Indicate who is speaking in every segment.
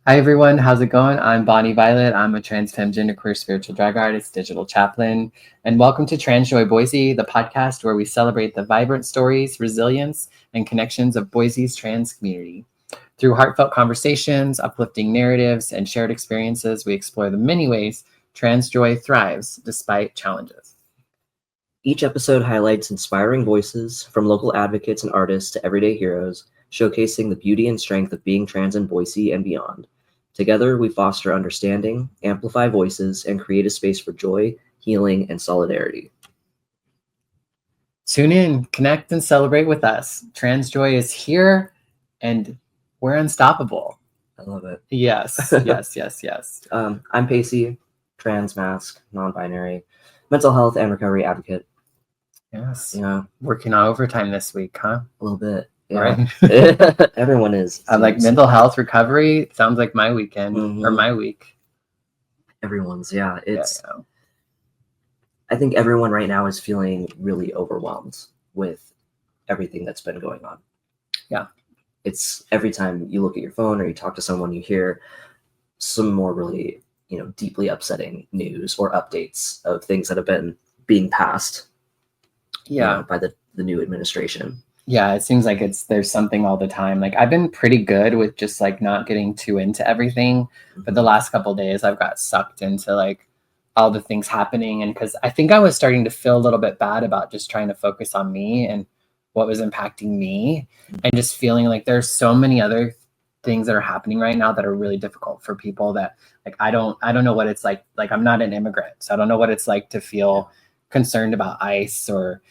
Speaker 1: Hi everyone, how's it going? I'm Bonnie Violet. I'm a trans femme genderqueer spiritual drag artist, digital chaplain, and welcome to Transjoyboise, the podcast where we celebrate the vibrant stories, resilience, and connections of Boise's trans community. Through heartfelt conversations, uplifting narratives, and shared experiences, we explore the many ways transjoy thrives despite challenges.
Speaker 2: Each episode highlights inspiring voices from local advocates and artists to everyday heroes, showcasing the beauty and strength of being trans in Boise and beyond. Together, we foster understanding, amplify voices, and create a space for joy, healing, and solidarity.
Speaker 1: Tune in, connect, and celebrate with us. Transjoy is here, and we're unstoppable.
Speaker 2: I love it.
Speaker 1: Yes, yes.
Speaker 2: I'm Pacey, trans, mask, non-binary, mental health and recovery advocate.
Speaker 1: Yes.
Speaker 2: Yeah.
Speaker 1: Working on overtime this week, huh?
Speaker 2: A little bit. Yeah.
Speaker 1: Right?
Speaker 2: Everyone is.
Speaker 1: I like mental health recovery. Sounds like my weekend or my week.
Speaker 2: Everyone's, yeah. I think everyone right now is feeling really overwhelmed with everything that's been going on.
Speaker 1: Yeah.
Speaker 2: It's every time you look at your phone or you talk to someone, you hear some more really, deeply upsetting news or updates of things that have been being passed.
Speaker 1: Yeah.
Speaker 2: By the new administration.
Speaker 1: Yeah, it seems like there's something all the time. Like I've been pretty good with just like not getting too into everything, but the last couple of days I've got sucked into like all the things happening, and because I think I was starting to feel a little bit bad about just trying to focus on me and what was impacting me, and just feeling like there's so many other things that are happening right now that are really difficult for people that like I don't know what it's like. Like I'm not an immigrant, so I don't know what it's like to feel concerned about ICE or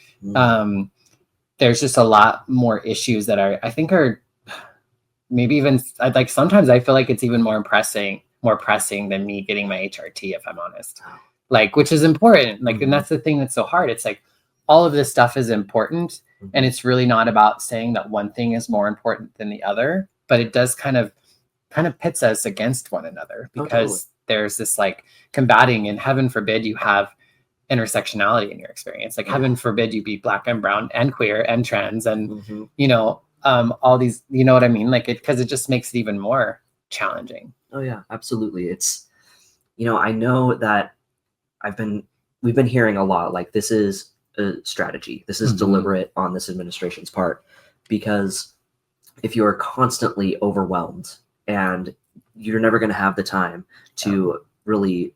Speaker 1: there's just a lot more issues that I think are maybe even like sometimes I feel like it's even more pressing than me getting my HRT, if I'm honest. Like, which is important. Like, and that's the thing that's so hard. It's like all of this stuff is important, and it's really not about saying that one thing is more important than the other, but it does kind of pits us against one another because there's this like combating, and heaven forbid you have intersectionality in your experience. Like heaven forbid you be Black and brown and queer and trans and all these, you know what I mean? Like because it just makes it even more challenging.
Speaker 2: Oh yeah, absolutely. It's I know that we've been hearing a lot like this is a strategy. This is deliberate on this administration's part, because if you're constantly overwhelmed and you're never going to have the time to really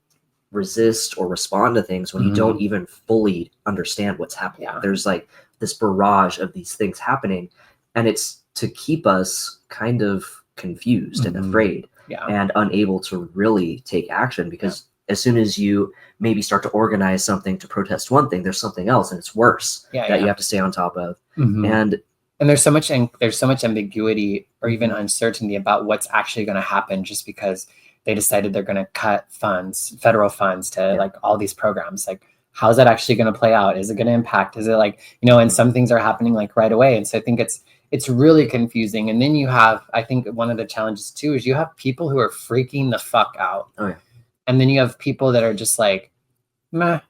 Speaker 2: resist or respond to things when you don't even fully understand what's happening. There's like this barrage of these things happening, and it's to keep us kind of confused and afraid and unable to really take action, because as soon as you maybe start to organize something to protest one thing, there's something else and it's worse that you have to stay on top of. And
Speaker 1: there's so much ambiguity or even uncertainty about what's actually going to happen just because they decided they're going to cut federal funds to like all these programs. Like, how's that actually going to play out? Is it going to impact? Is it like, and some things are happening like right away. And so I think it's really confusing. And then you have, I think one of the challenges too, is you have people who are freaking the fuck out.
Speaker 2: Oh, yeah.
Speaker 1: And then you have people that are just like, meh.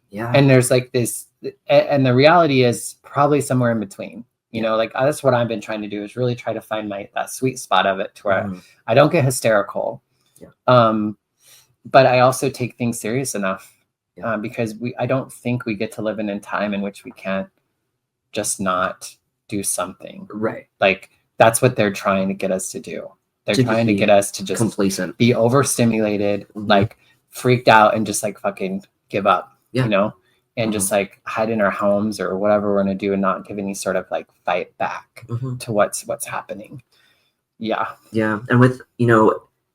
Speaker 2: Yeah.
Speaker 1: And there's like this, and the reality is probably somewhere in between. Like that's what I've been trying to do, is really try to find that sweet spot of it to where I don't get hysterical. But I also take things serious enough because I don't think we get to live in a time in which we can't just not do something.
Speaker 2: Right.
Speaker 1: Like that's what they're trying to get us to do. They're trying to get us to just
Speaker 2: complacent,
Speaker 1: be overstimulated, like freaked out, and just like fucking give up, and just like hide in our homes or whatever we're going to do and not give any sort of like fight back to what's happening. Yeah.
Speaker 2: Yeah. And with,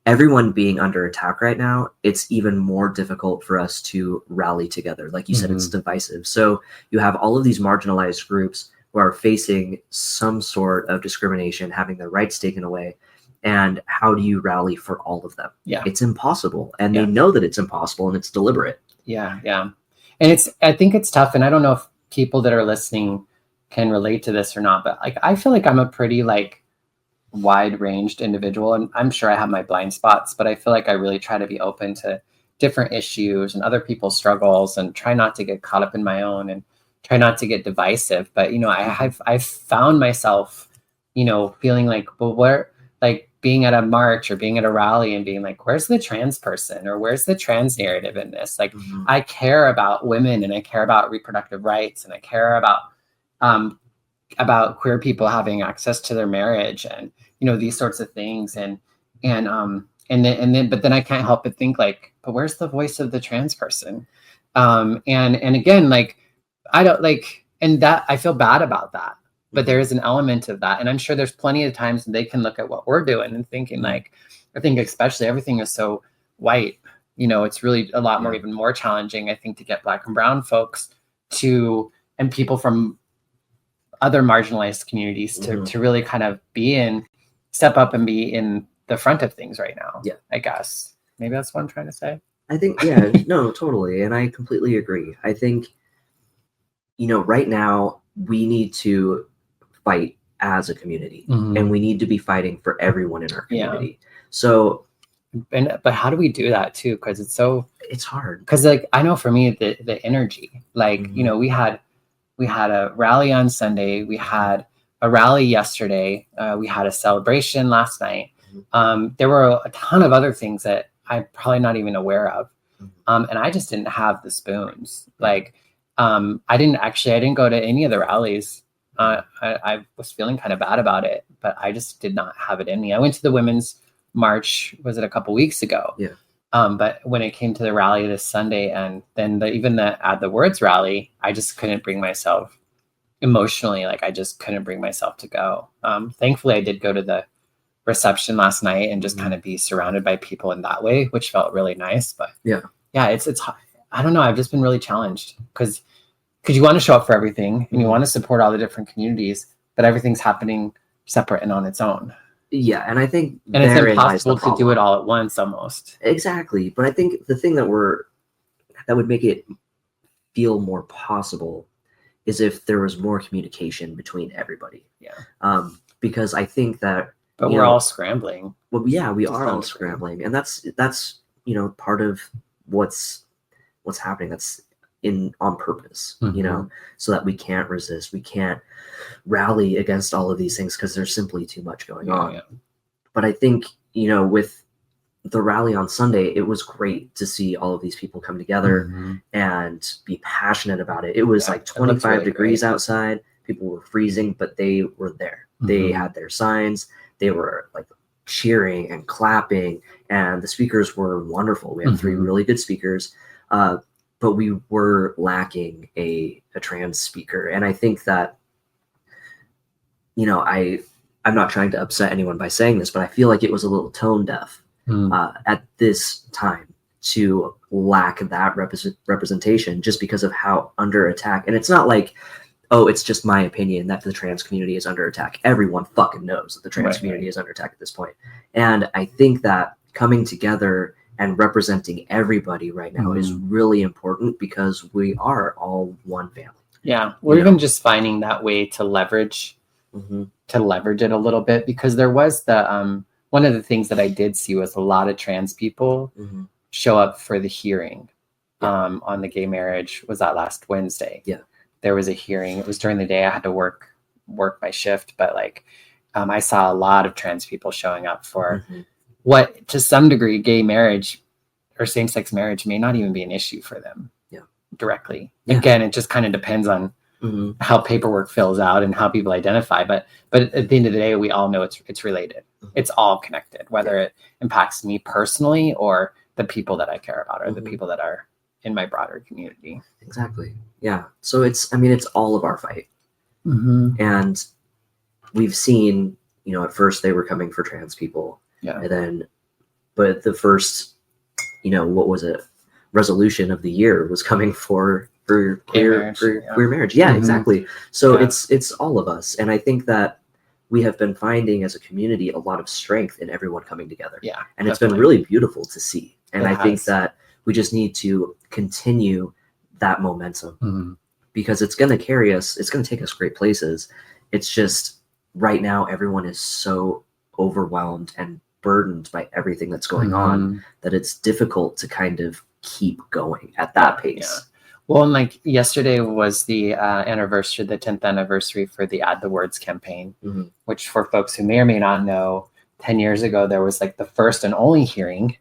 Speaker 2: everyone being under attack right now, it's even more difficult for us to rally together. Like you said, it's divisive. So you have all of these marginalized groups who are facing some sort of discrimination, having their rights taken away. And how do you rally for all of them?
Speaker 1: Yeah.
Speaker 2: It's impossible. And they know that it's impossible, and it's deliberate.
Speaker 1: Yeah. Yeah. And I think it's tough. And I don't know if people that are listening can relate to this or not, but like, I feel like I'm a pretty like wide-ranged individual, and I'm sure I have my blind spots, but I feel like I really try to be open to different issues and other people's struggles, and try not to get caught up in my own, and try not to get divisive. But I've found myself feeling like, well, where, like, being at a march or being at a rally and being like, where's the trans person, or where's the trans narrative in this? Like, I care about women, and I care about reproductive rights, and I care about queer people having access to their marriage, and these sorts of things, and then but then I can't help but think like, but where's the voice of the trans person? And again, like, I don't like, and that I feel bad about that. But there is an element of that. And I'm sure there's plenty of times they can look at what we're doing and thinking like, I think especially everything is so white, it's really a lot more, even more challenging, I think, to get Black and brown folks and people from other marginalized communities to really kind of step up and be in the front of things right now. Yeah, I guess. Maybe that's what I'm trying to say.
Speaker 2: I think, no, totally. And I completely agree. I think, right now we need to fight as a community, and we need to be fighting for everyone in our community. So,
Speaker 1: but how do we do that too? Because it's
Speaker 2: hard.
Speaker 1: Because like, I know for me, the energy, like, we had a rally on Sunday, we had a rally yesterday, we had a celebration last night. There were a ton of other things that I'm probably not even aware of, and I just didn't have the spoons. Like, I didn't go to any of the rallies. I was feeling kind of bad about it, but I just did not have it in me. I went to the women's march, was it a couple weeks ago?
Speaker 2: Yeah.
Speaker 1: But when it came to the rally this Sunday, and then even the Add the Words rally, I just couldn't bring myself emotionally. Like, I just couldn't bring myself to go. Thankfully, I did go to the reception last night and just kind of be surrounded by people in that way, which felt really nice. But yeah, it's I don't know. I've just been really challenged because you want to show up for everything and you want to support all the different communities, but everything's happening separate and on its own.
Speaker 2: Yeah, and I think
Speaker 1: it's impossible to do it all at once almost.
Speaker 2: Exactly. But I think the thing that would make it feel more possible is if there was more communication between everybody.
Speaker 1: Yeah.
Speaker 2: Because I think that
Speaker 1: we're all scrambling.
Speaker 2: Well, yeah, we are all scrambling. And that's part of what's happening. That's on purpose, so that we can't resist, we can't rally against all of these things because there's simply too much going on. But I think, with the rally on Sunday, it was great to see all of these people come together and be passionate about it. It was like 25 really degrees outside. People were freezing, but they were there. They had their signs. They were like cheering and clapping, and the speakers were wonderful. We had 3 really good speakers. But we were lacking a trans speaker. And I think that, I'm not trying to upset anyone by saying this, but I feel like it was a little tone deaf at this time to lack that representation just because of how under attack. And it's not like, oh, it's just my opinion that the trans community is under attack. Everyone fucking knows that the trans community is under attack at this point. And I think that coming together and representing everybody right now is really important because we are all one family.
Speaker 1: Yeah, we're even just finding that way to leverage it a little bit, because there was one of the things that I did see was a lot of trans people show up for the hearing on the gay marriage. Was that last Wednesday?
Speaker 2: Yeah,
Speaker 1: there was a hearing. It was during the day. I had to work my shift, but like I saw a lot of trans people showing up for what, to some degree, gay marriage or same-sex marriage may not even be an issue for them directly. Again, it just kind of depends on how paperwork fills out and how people identify. But at the end of the day, we all know it's related. It's all connected, whether it impacts me personally or the people that I care about or the people that are in my broader community.
Speaker 2: Exactly. Yeah. So it's all of our fight. And we've seen, at first they were coming for trans people. Yeah. And then, but the first, what was it? Resolution of the year was coming for queer marriage. Yeah, exactly. So it's all of us. And I think that we have been finding as a community a lot of strength in everyone coming together. Yeah. And it's been really beautiful to see. And I think that we just need to continue that momentum because it's going to carry us. It's going to take us great places. It's just right now, everyone is so overwhelmed and burdened by everything that's going on that it's difficult to kind of keep going at that pace. Yeah.
Speaker 1: Well, and like yesterday was the anniversary, the 10th anniversary for the Add the Words campaign, which for folks who may or may not know, 10 years ago, there was like the first and only hearing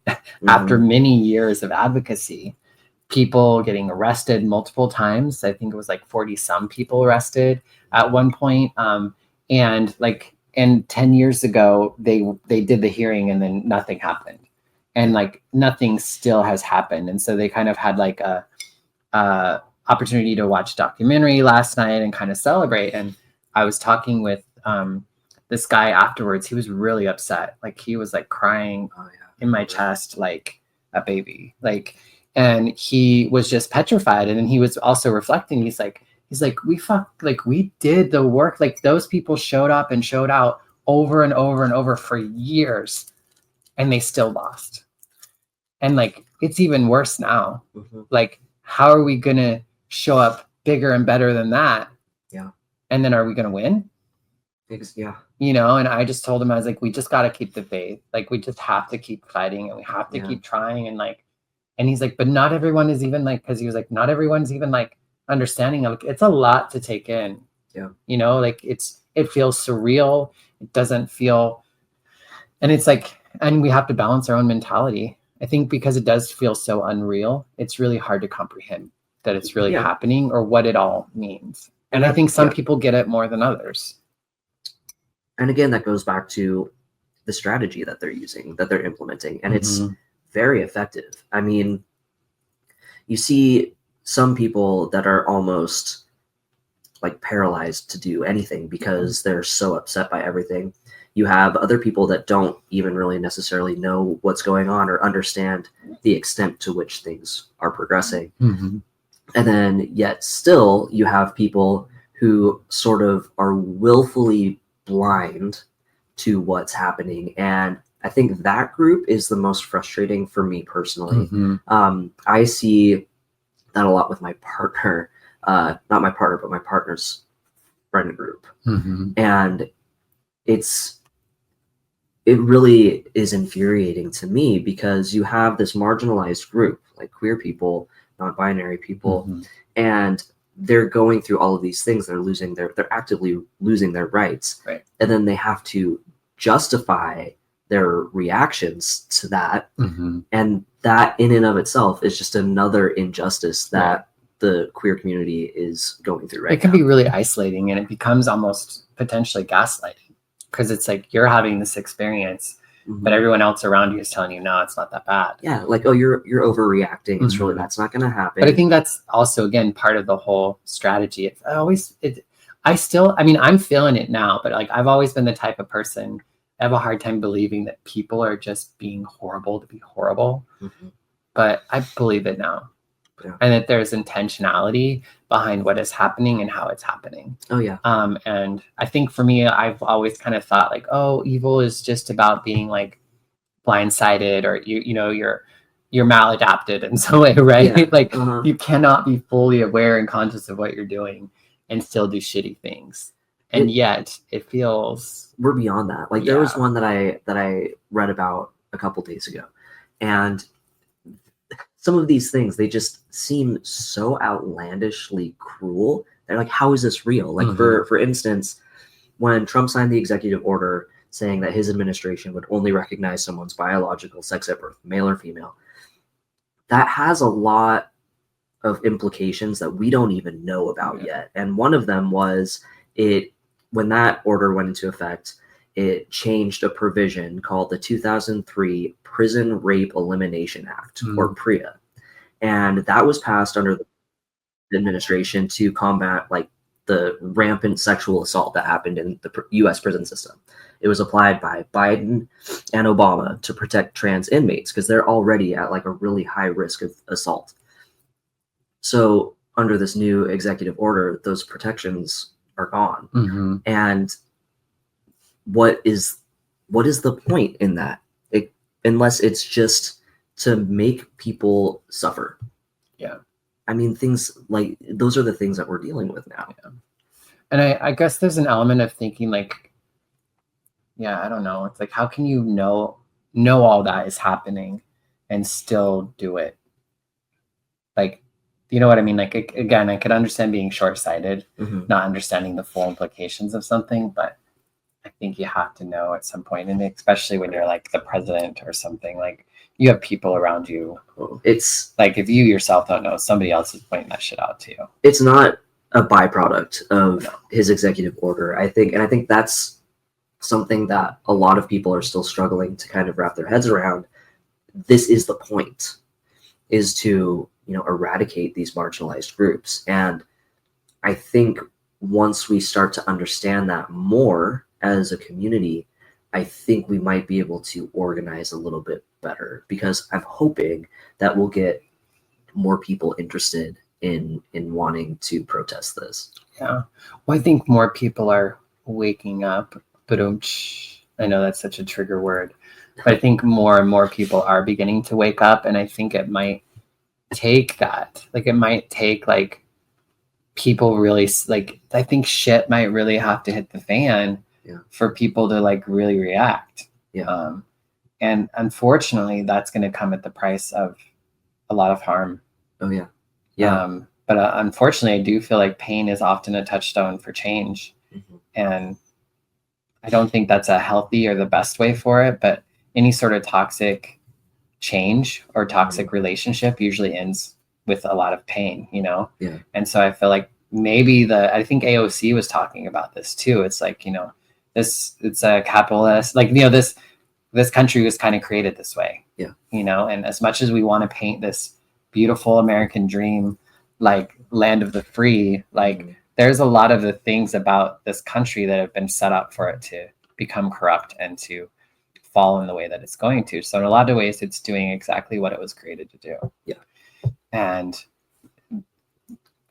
Speaker 1: after many years of advocacy, people getting arrested multiple times. I think it was like 40 some people arrested at one point. And 10 years ago, they did the hearing and then nothing happened. And like nothing still has happened. And so they kind of had like a opportunity to watch a documentary last night and kind of celebrate. And I was talking with this guy afterwards. He was really upset. Like he was like crying in my chest like a baby. Like, and he was just petrified. And then he was also reflecting. He's like, we did the work. Like those people showed up and showed out over and over and over for years, and they still lost. And like, it's even worse now. Like, how are we going to show up bigger and better than that?
Speaker 2: Yeah.
Speaker 1: And then are we going to win?
Speaker 2: Yeah.
Speaker 1: You know, and I just told him, I was like, we just got to keep the faith. Like, we just have to keep fighting and we have to keep trying. And like, and he's like, but not everyone is even like, because he was like, not everyone's even like understanding. Like, it's a lot to take in.
Speaker 2: Yeah.
Speaker 1: You know, like it feels surreal. It doesn't feel, and it's like, and we have to balance our own mentality. I think because it does feel so unreal, it's really hard to comprehend that it's really happening or what it all means. And I think some people get it more than others.
Speaker 2: And again, that goes back to the strategy that they're using, that they're implementing. And it's very effective. I mean, you see some people that are almost like paralyzed to do anything because they're so upset by everything. You have other people that don't even really necessarily know what's going on or understand the extent to which things are progressing. And then yet still you have people who sort of are willfully blind to what's happening. And I think that group is the most frustrating for me personally. I see that a lot with my partner, not my partner, but my partner's friend group. And it really is infuriating to me because you have this marginalized group like queer people, non-binary people, and they're going through all of these things. They're actively losing their rights.
Speaker 1: Right.
Speaker 2: And then they have to justify their reactions to that. And that in and of itself is just another injustice that the queer community is going through right now.
Speaker 1: It can be really isolating and it becomes almost potentially gaslighting because it's like you're having this experience, but everyone else around you is telling you, no, it's not that bad.
Speaker 2: Yeah, like, oh, you're overreacting. It's really, that's not going to happen.
Speaker 1: But I think that's also, again, part of the whole strategy. I'm feeling it now, but like I've always been the type of person, I have a hard time believing that people are just being horrible to be horrible. But I believe it now. And that there's intentionality behind what is happening and how it's happening.
Speaker 2: Oh yeah.
Speaker 1: And I think for me, I've always kind of thought like, oh, evil is just about being like blindsided or you're maladapted in some way, right? Like you cannot be fully aware and conscious of what you're doing and still do shitty things. And yet it feels
Speaker 2: we're beyond that. Like there was one that I read about a couple days ago, and some of these things, they just seem so outlandishly cruel. They're like, how is this real? Like for instance, when Trump signed the executive order saying that his administration would only recognize someone's biological sex at birth, male or female, that has a lot of implications that we don't even know about yet. And one of them was when that order went into effect, it changed a provision called the 2003 Prison Rape Elimination Act, or PREA. And that was passed under the administration to combat like the rampant sexual assault that happened in the U.S. prison system. It was applied by Biden and Obama to protect trans inmates because they're already at like a really high risk of assault. So under this new executive order, those protections are gone. And what is the point in that? Unless it's just to make people suffer.
Speaker 1: Yeah.
Speaker 2: I mean, things like those are the things that we're dealing with now.
Speaker 1: Yeah. And I guess there's an element of thinking like, I don't know. It's like, how can you know all that is happening and still do it? Like, you know what I mean? Like, again, I could understand being short-sighted, not understanding the full implications of something, but I think you have to know at some point, and especially when you're like the president or something, like you have people around you.
Speaker 2: It's
Speaker 1: like if you yourself don't know, somebody else is pointing that shit out to you.
Speaker 2: It's not a byproduct of his executive order, I think, and I think that's something that a lot of people are still struggling to kind of wrap their heads around. This is the point, is to, you know, eradicate these marginalized groups. And I think once we start to understand that more as a community, I think we might be able to organize a little bit better, because I'm hoping that we'll get more people interested in wanting to protest this.
Speaker 1: Yeah. Well, I think more people are waking up, but I know that's such a trigger word, but I think more and more people are beginning to wake up, and I think it might take that. Like it might take like people really like, I think shit might really have to hit the fan for people to like really react. And unfortunately that's going to come at the price of a lot of harm. But unfortunately I do feel like pain is often a touchstone for change. And I don't think that's a healthy or the best way for it, but any sort of toxic change or toxic relationship usually ends with a lot of pain, you know? And so I feel like maybe I think AOC was talking about this too. It's like, you know, it's a capitalist, like, you know, this country was kind of created this way, you know? And as much as we want to paint this beautiful American dream, like land of the free, like there's a lot of the things about this country that have been set up for it to become corrupt and to fall in the way that it's going to. So in a lot of ways, it's doing exactly what it was created to do. And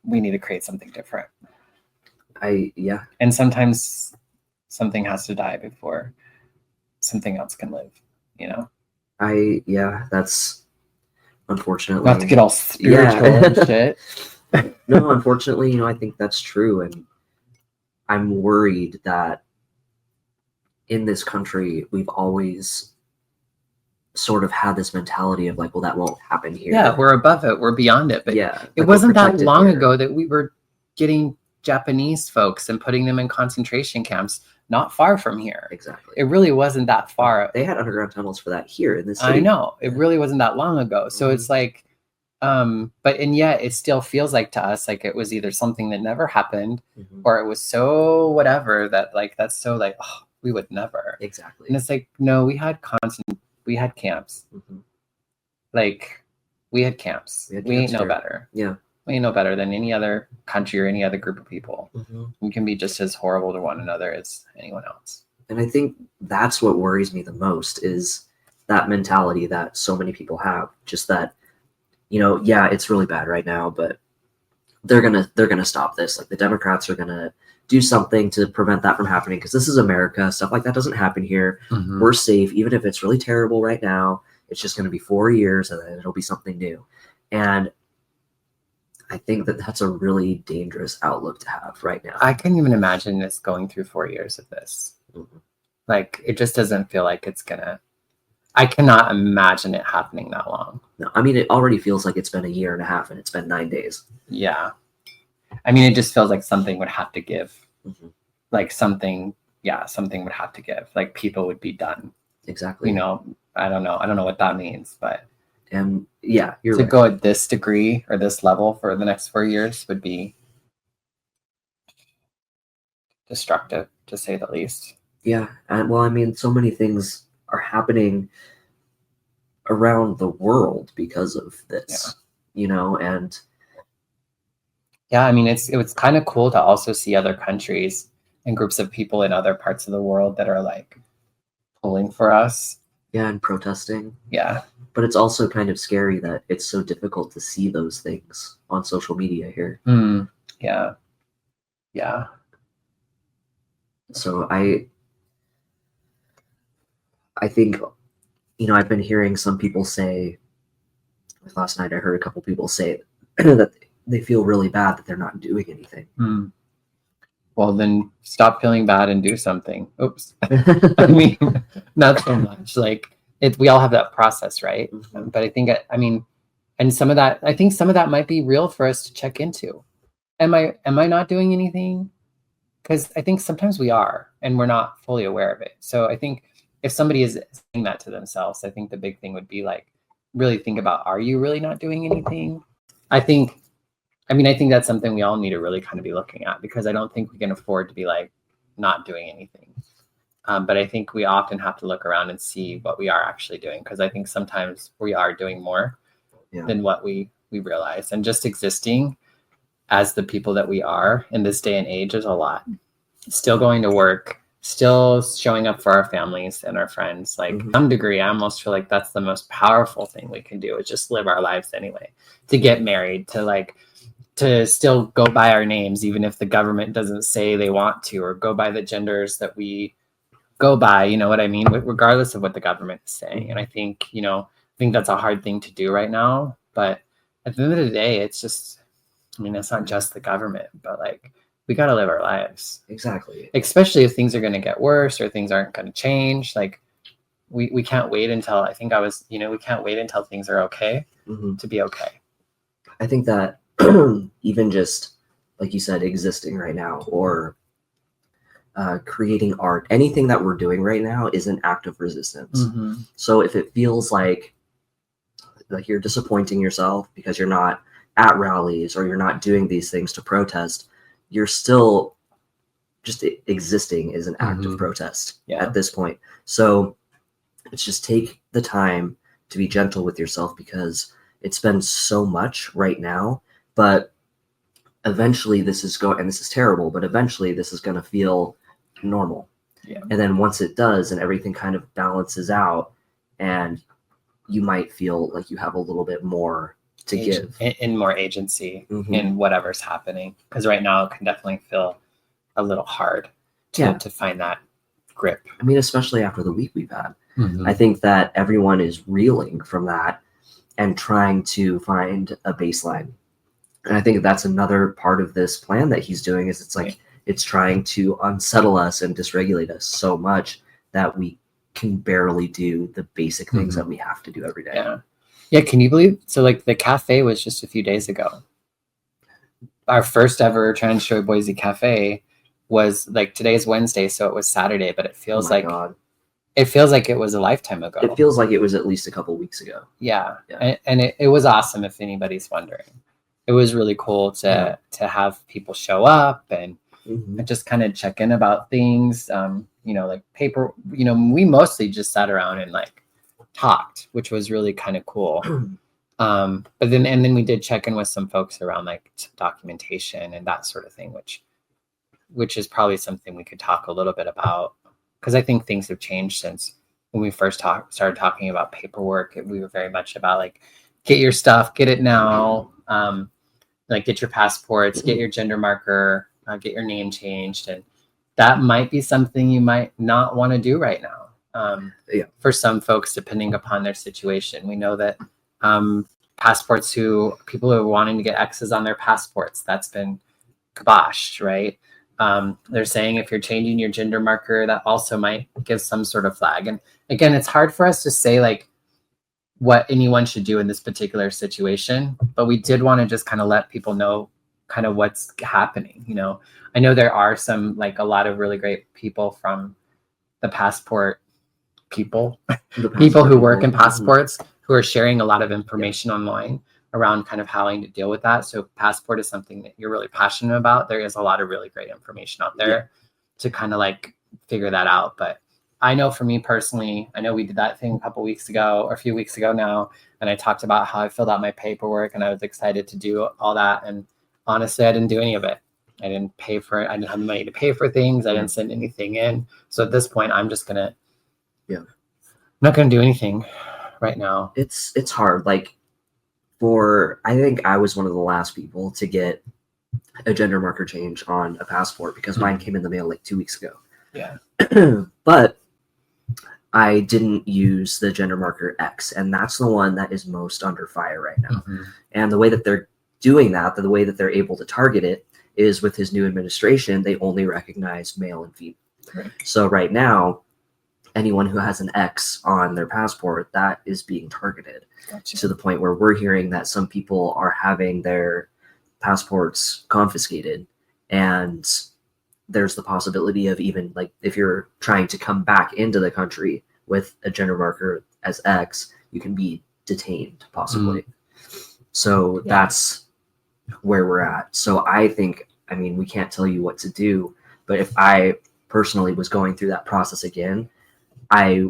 Speaker 1: we need to create something different. And sometimes something has to die before something else can live, you know?
Speaker 2: That's unfortunately.
Speaker 1: Not to get all spiritual and shit.
Speaker 2: No, unfortunately, you know, I think that's true. And I'm worried that in this country, we've always sort of had this mentality of like, well, that won't happen here.
Speaker 1: Yeah, we're above it. We're beyond it. But it wasn't that long ago that we were getting Japanese folks and putting them in concentration camps not far from here.
Speaker 2: Exactly.
Speaker 1: It really wasn't that far.
Speaker 2: They had underground tunnels for that here in this city.
Speaker 1: I know. It really wasn't that long ago. So it's like, and yet it still feels like to us like it was either something that never happened or it was so whatever that like that's so like, oh, we would never.
Speaker 2: Exactly.
Speaker 1: And it's like, no, we had camps. Like we had camps. We ain't no better. We ain't no better than any other country or any other group of people. We can be just as horrible to one another as anyone else.
Speaker 2: And I think that's what worries me the most, is that mentality that so many people have, just that, you know, yeah, it's really bad right now, but they're gonna stop this. Like the Democrats are gonna do something to prevent that from happening, because this is America. Stuff like that doesn't happen here. We're safe, even if it's really terrible right now. It's just gonna be 4 years, and then it'll be something new. And I think that that's a really dangerous outlook to have right now.
Speaker 1: I couldn't even imagine this going through 4 years of this. Like it just doesn't feel like it's gonna. I cannot imagine it happening that long.
Speaker 2: No, I mean, it already feels like it's been 1.5 years and it's been 9 days.
Speaker 1: Yeah. I mean, it just feels like something would have to give. Like something would have to give. Like people would be done.
Speaker 2: Exactly.
Speaker 1: You know, I don't know what that means, but.
Speaker 2: And yeah, you're
Speaker 1: to
Speaker 2: right.
Speaker 1: go at this degree or this level for the next 4 years would be destructive, to say the least.
Speaker 2: Yeah. And well, I mean, so many things are happening around the world because of this, you know, and
Speaker 1: yeah, I mean, it was kind of cool to also see other countries and groups of people in other parts of the world that are like pulling for us.
Speaker 2: Yeah, and protesting.
Speaker 1: Yeah.
Speaker 2: But it's also kind of scary that it's so difficult to see those things on social media here.
Speaker 1: Yeah. Yeah.
Speaker 2: So I think, you know, I've been hearing some people say, last night I heard a couple people say that they feel really bad that they're not doing anything.
Speaker 1: Well, then stop feeling bad and do something. Oops. I mean, not so much. Like we all have that process, right? But I think, I mean, and some of that might be real for us to check into. Am I not doing anything? because I think sometimes we are, and we're not fully aware of it. So I think if somebody is saying that to themselves, I think the big thing would be like, really think about, are you really not doing anything? I think that's something we all need to really kind of be looking at, because I don't think we can afford to be like not doing anything. But I think we often have to look around and see what we are actually doing, because I think sometimes we are doing more than what we realize. And just existing as the people that we are in this day and age is a lot. Still going to work, still showing up for our families and our friends. Like to some degree, I almost feel like that's the most powerful thing we can do, is just live our lives anyway. To get married, to still go by our names, even if the government doesn't say they want to, or go by the genders that we go by, you know what I mean? Regardless of what the government is saying. And I think, that's a hard thing to do right now. But at the end of the day, it's just, it's not just the government, but like, we got to live our lives.
Speaker 2: Exactly.
Speaker 1: Especially if things are going to get worse or things aren't going to change. Like, we can't wait until, we can't wait until things are okay to be okay.
Speaker 2: I think that even just, like you said, existing right now, or creating art, anything that we're doing right now is an act of resistance. So if it feels like you're disappointing yourself because you're not at rallies or you're not doing these things to protest, you're still just existing is an act of protest at this point. So it's just take the time to be gentle with yourself, because it's been so much right now, but eventually this is and this is terrible, but eventually this is going to feel normal. And then once it does and everything kind of balances out, and you might feel like you have a little bit more to give
Speaker 1: and more agency in whatever's happening, because right now it can definitely feel a little hard to find that grip.
Speaker 2: Especially after the week we've had. I think that everyone is reeling from that and trying to find a baseline. And I think that's another part of this plan that he's doing, is it's like it's trying to unsettle us and dysregulate us so much that we can barely do the basic things that we have to do every day.
Speaker 1: Yeah, can you believe? So like the cafe was just a few days ago. Our first ever transjoyboise cafe was like, today's Wednesday, so it was Saturday, but it feels
Speaker 2: God.
Speaker 1: It feels like it was a lifetime ago.
Speaker 2: It feels like it was at least a couple weeks ago.
Speaker 1: Yeah. And it was awesome, if anybody's wondering. It was really cool to have people show up and just kind of check in about things. Like paper, we mostly just sat around and like talked, which was really kind of cool. But then we did check in with some folks around like documentation and that sort of thing, which is probably something we could talk a little bit about, because I think things have changed since when we first started talking about paperwork. We were very much about like, get your stuff, get it now, like get your passports, get your gender marker, get your name changed. And that might be something you might not want to do right now. For some folks, depending upon their situation. We know that people who are wanting to get X's on their passports, that's been kiboshed, right? They're saying if you're changing your gender marker, that also might give some sort of flag. And again, it's hard for us to say like what anyone should do in this particular situation, but we did want to just kind of let people know kind of what's happening. I know there are a lot of really great people from the passport people who work in passports who are sharing a lot of information online around kind of having to deal with that. So passport is something that you're really passionate about. There is a lot of really great information out there to kind of like figure that out. But I know for me personally, I know we did that thing a few weeks ago now, and I talked about how I filled out my paperwork and I was excited to do all that. And honestly, I didn't do any of it. I didn't pay for it. I didn't have the money to pay for things. I didn't send anything in. So at this point, I'm just I'm not gonna do anything right now.
Speaker 2: It's hard. Like I think I was one of the last people to get a gender marker change on a passport, because mine came in the mail like 2 weeks ago.
Speaker 1: Yeah.
Speaker 2: But I didn't use the gender marker X, and that's the one that is most under fire right now. And the way that they're doing that, the way that they're able to target it, is with his new administration, they only recognize male and female.
Speaker 1: Right.
Speaker 2: So right now, anyone who has an X on their passport, that is being targeted.
Speaker 1: Gotcha.
Speaker 2: To the point where we're hearing that some people are having their passports confiscated, and there's the possibility of even like if you're trying to come back into the country with a gender marker as X, you can be detained possibly. So that's where we're at. So I think, I mean, we can't tell you what to do, but if I personally was going through that process again, I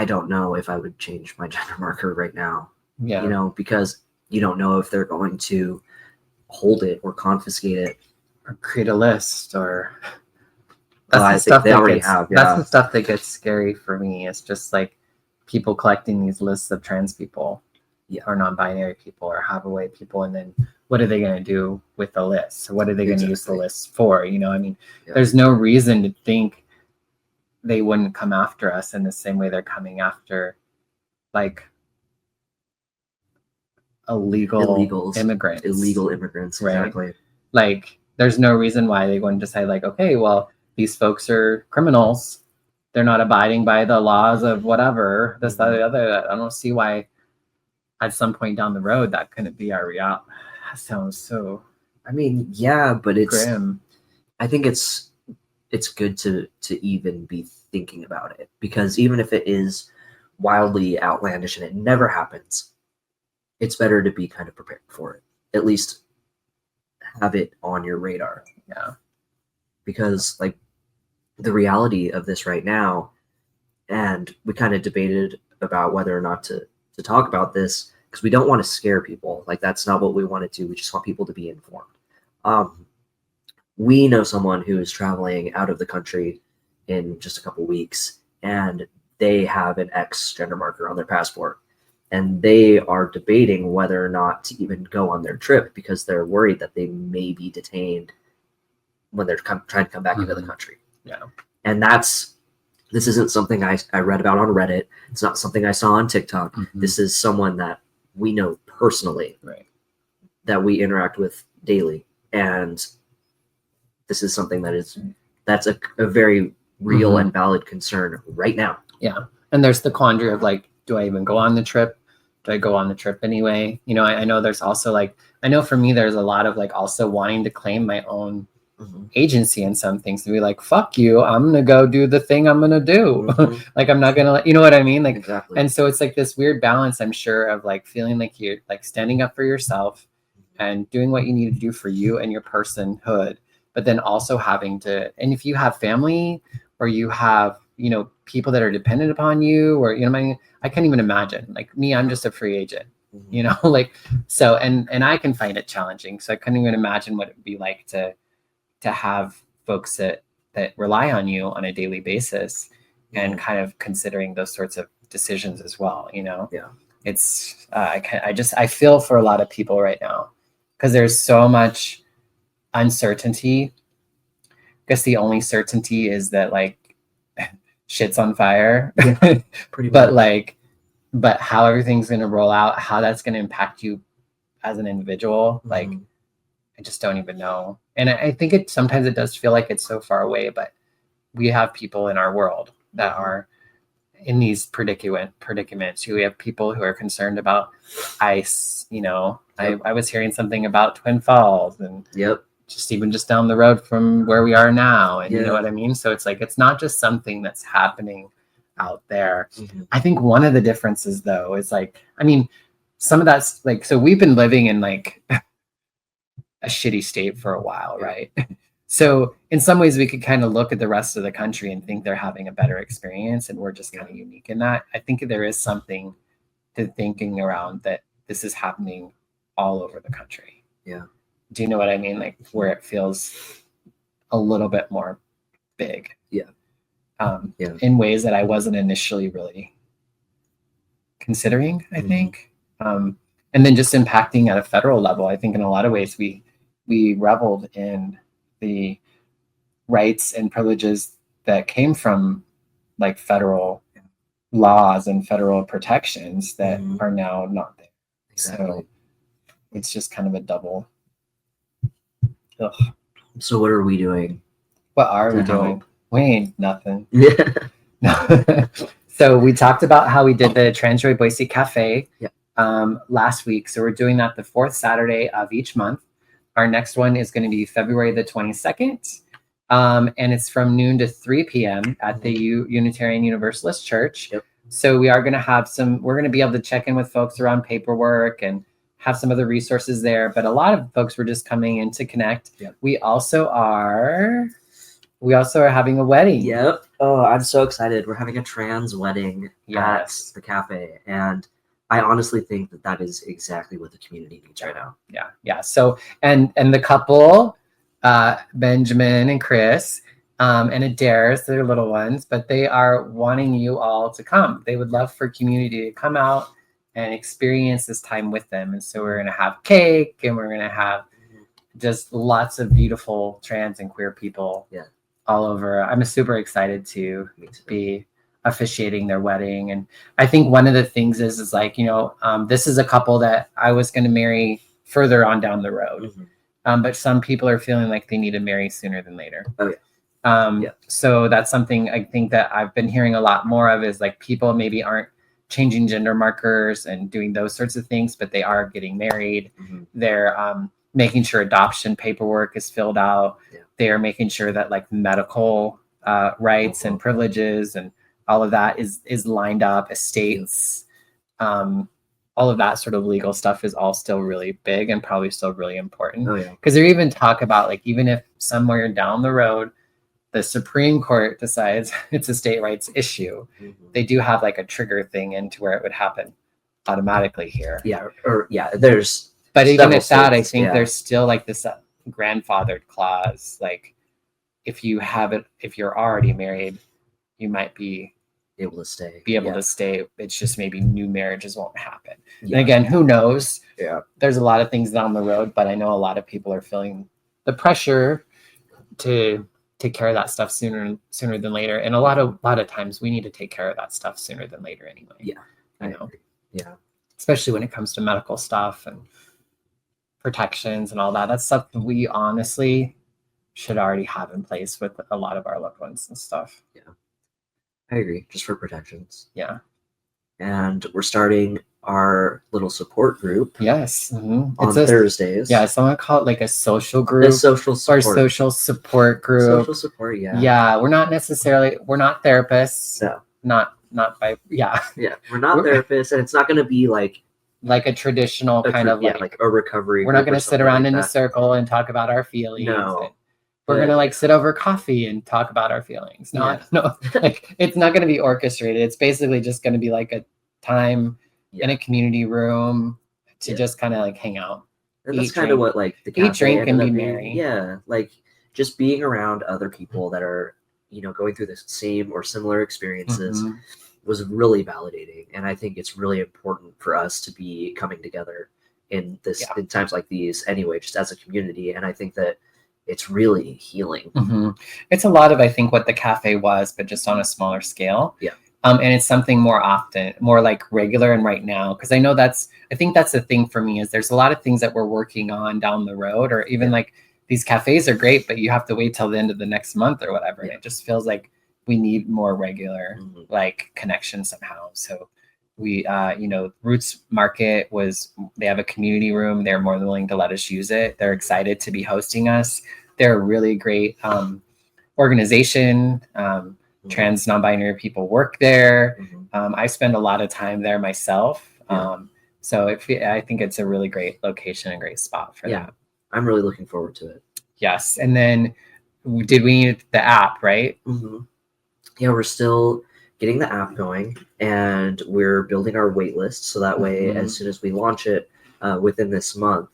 Speaker 2: don't know if I would change my gender marker right now.
Speaker 1: Yeah.
Speaker 2: You know, because you don't know if they're going to hold it or confiscate it
Speaker 1: or create a list, or
Speaker 2: that's the
Speaker 1: stuff that gets scary for me. It's just like people collecting these lists of trans people or non-binary people or have-a-way people, and then what are they going to do with the list? So what are they going to use the list for? You know, I mean, there's no reason to think they wouldn't come after us in the same way they're coming after like illegal immigrants,
Speaker 2: right? Exactly.
Speaker 1: Like there's no reason why they wouldn't decide like, okay, well, these folks are criminals, they're not abiding by the laws of whatever, this, that, the other. I don't see why at some point down the road that couldn't be our reality. That sounds so,
Speaker 2: I mean, yeah, but it's
Speaker 1: grim.
Speaker 2: I think it's good to even be thinking about it, because even if it is wildly outlandish and it never happens, it's better to be kind of prepared for it. At least have it on your radar.
Speaker 1: Yeah.
Speaker 2: Because like the reality of this right now, and we kind of debated about whether or not to talk about this, because we don't want to scare people. Like that's not what we want to do. We just want people to be informed. We know someone who is traveling out of the country in just a couple weeks, and they have an X gender marker on their passport, and they are debating whether or not to even go on their trip because they're worried that they may be detained when they're trying to come back into the country.
Speaker 1: Yeah.
Speaker 2: And this isn't something I read about on Reddit. It's not something I saw on TikTok. This is someone that we know personally,
Speaker 1: right,
Speaker 2: that we interact with daily. And this is something that's a very real and valid concern right now.
Speaker 1: Yeah. And there's the quandary of like, do I even go on the trip? Do I go on the trip anyway? You know, I know there's also like, I know for me, there's a lot of like also wanting to claim my own agency in some things, to be like, fuck you, I'm going to go do the thing I'm going to do. Like, I'm not going to, you know what I mean? Like,
Speaker 2: exactly.
Speaker 1: And so it's like this weird balance, I'm sure, of like feeling like you're like standing up for yourself and doing what you need to do for you and your personhood, but then also having to, and if you have family or you have, you know, people that are dependent upon you, or, you know, I can't even imagine, like me, I'm just a free agent, you know, like, so, and I can find it challenging. So I couldn't even imagine what it would be like to have folks that rely on you on a daily basis and kind of considering those sorts of decisions as well, you know?
Speaker 2: Yeah.
Speaker 1: It's, I feel for a lot of people right now because there's so much uncertainty. I guess the only certainty is that like shit's on fire,
Speaker 2: pretty
Speaker 1: but much. Like, but how everything's going to roll out, how that's going to impact you as an individual, like, I just don't even know. And I think sometimes it does feel like it's so far away, but we have people in our world that are in these predicaments. We have people who are concerned about ICE, you know. I was hearing something about Twin Falls and just down the road from where we are now. And you know what I mean? So it's like, it's not just something that's happening out there. I think one of the differences though is like, I mean, some of that's like, so we've been living in like a shitty state for a while, right? So in some ways we could kind of look at the rest of the country and think they're having a better experience and we're just kind of unique in that. I think there is something to thinking around that this is happening all over the country.
Speaker 2: Yeah.
Speaker 1: Do you know what I mean? Like where it feels a little bit more big. In ways that I wasn't initially really considering, I think. And then just impacting at a federal level. I think in a lot of ways we reveled in the rights and privileges that came from like federal laws and federal protections that are now not there. Exactly. So it's just kind of a double. Ugh.
Speaker 2: So what are we doing?
Speaker 1: What are we doing? We ain't nothing. So we talked about how we did the Transjoyboise Cafe last week. So we're doing that the fourth Saturday of each month. Our next one is going to be February the 22nd. And it's from noon to 3 p.m. at the Unitarian Universalist Church.
Speaker 2: Yep.
Speaker 1: So we are going to have we're going to be able to check in with folks around paperwork and have some other resources there. But a lot of folks were just coming in to connect.
Speaker 2: Yep.
Speaker 1: We also are having a wedding.
Speaker 2: Yep. Oh, I'm so excited. We're having a trans wedding
Speaker 1: Yes.
Speaker 2: at the cafe. And I honestly think that is exactly what the community needs right now.
Speaker 1: Yeah. Yeah. So, and the couple, Benjamin and Chris, and Adair's, their little ones, but they are wanting you all to come. They would love for community to come out and experience this time with them. And so we're going to have cake, and we're going to have just lots of beautiful trans and queer people all over. I'm super excited to be officiating their wedding. And I think one of the things is like, this is a couple that I was going to marry further on down the road. But some people are feeling like they need to marry sooner than later.
Speaker 2: Oh, yeah.
Speaker 1: So that's something I think that I've been hearing a lot more of, is like people maybe aren't changing gender markers and doing those sorts of things, but they are getting married. They're making sure adoption paperwork is filled out. They are making sure that like medical rights and privileges and all of that is lined up. Estates, all of that sort of legal stuff is all still really big and probably still really important. Because they even talk about like, even if somewhere down the road the Supreme Court decides it's a state rights issue, they do have like a trigger thing into where it would happen automatically here.
Speaker 2: There's.
Speaker 1: But even at that, I think there's still like this grandfathered clause. Like if you're already married, you might be
Speaker 2: able to stay.
Speaker 1: To stay. It's just maybe new marriages won't happen. And again, who knows? There's a lot of things down the road, but I know a lot of people are feeling the pressure to take care of that stuff sooner than later. And a lot of times we need to take care of that stuff sooner than later anyway. I know. Especially when it comes to medical stuff and protections and all that. That's stuff that we honestly should already have in place with a lot of our loved ones and stuff.
Speaker 2: I agree. Just for protections.
Speaker 1: And
Speaker 2: we're starting our little support group.
Speaker 1: Yes.
Speaker 2: On Thursdays.
Speaker 1: Someone call it like a social group.
Speaker 2: A social support.
Speaker 1: Or social support group.
Speaker 2: Social support,
Speaker 1: Yeah, we're not therapists.
Speaker 2: No.
Speaker 1: Not by,
Speaker 2: we're not therapists, and it's not going to be like
Speaker 1: a traditional kind of
Speaker 2: like a recovery.
Speaker 1: We're not going to sit around in a circle and talk about our feelings.
Speaker 2: No.
Speaker 1: We're going to like sit over coffee and talk about our feelings. No, like it's not going to be orchestrated. It's basically just going to be like a time in a community room to just kind of like hang out.
Speaker 2: And that's kind of what like the cafe
Speaker 1: eat, drink, and be merry.
Speaker 2: Yeah, like just being around other people that are, going through the same or similar experiences was really validating. And I think it's really important for us to be coming together in times like these anyway, just as a community. And I think that it's really healing.
Speaker 1: It's a lot of, I think, what the cafe was, but just on a smaller scale. And it's something more like regular and right now. Because I think that's the thing for me, is there's a lot of things that we're working on down the road, or even like these cafes are great, but you have to wait till the end of the next month or whatever. And it just feels like we need more regular like connection somehow. So we, Roots Market they have a community room. They're more than willing to let us use it. They're excited to be hosting us. They're a really great organization. Trans non-binary people work there. I spend a lot of time there myself. So I think it's a really great location and great spot for that.
Speaker 2: I'm really looking forward to it.
Speaker 1: Yes. And then we need the app, right?
Speaker 2: Yeah, we're still getting the app going, and we're building our wait list. So that way, as soon as we launch it within this month,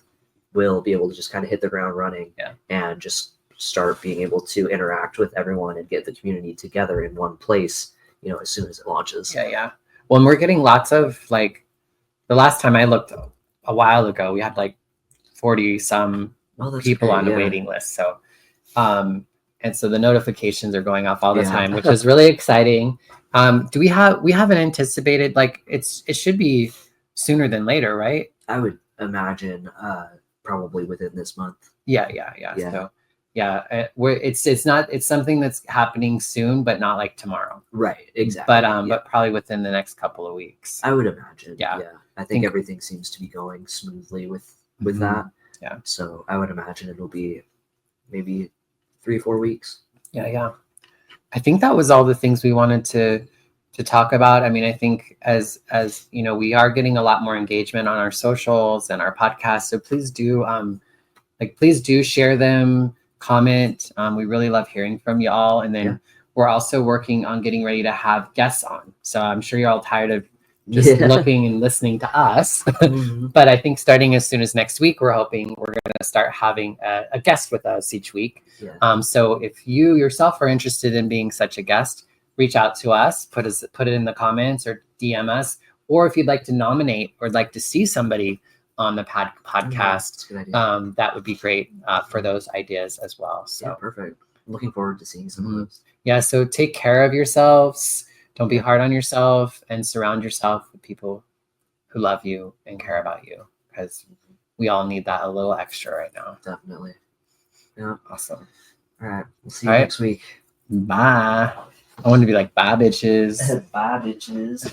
Speaker 2: we'll be able to just kind of hit the ground running and just start being able to interact with everyone and get the community together in one place, as soon as it launches.
Speaker 1: Well, and we're getting lots of, like, the last time I looked a while ago, we had like 40 some people on the waiting list. So, and so the notifications are going off all the time, which is really exciting. We haven't anticipated, like, it should be sooner than later, right?
Speaker 2: I would imagine probably within this month.
Speaker 1: So it's something that's happening soon, but not like tomorrow.
Speaker 2: Right. Exactly.
Speaker 1: But probably within the next couple of weeks.
Speaker 2: I would imagine. I think everything seems to be going smoothly with that. So I would imagine it'll be maybe 3-4 weeks.
Speaker 1: Yeah. I think that was all the things we wanted to talk about. I mean, I think as you know, we are getting a lot more engagement on our socials and our podcast. So please do share them, comment. We really love hearing from you all. And then we're also working on getting ready to have guests on. So I'm sure you're all tired of just looking and listening to us. But I think starting as soon as next week, we're hoping we're going to start having a guest with us each week. So if you yourself are interested in being such a guest, reach out to us, put it in the comments or DM us. Or if you'd like to nominate or like to see somebody on the podcast, that would be great for those ideas as well. So
Speaker 2: perfect. Looking forward to seeing some of those.
Speaker 1: Yeah, so take care of yourselves. Don't be hard on yourself, and surround yourself with people who love you and care about you, because we all need that a little extra right now.
Speaker 2: Definitely. Yeah.
Speaker 1: Awesome.
Speaker 2: All right. We'll see you next week.
Speaker 1: Bye. I want to be like, bye, bitches.
Speaker 2: Bye, bitches.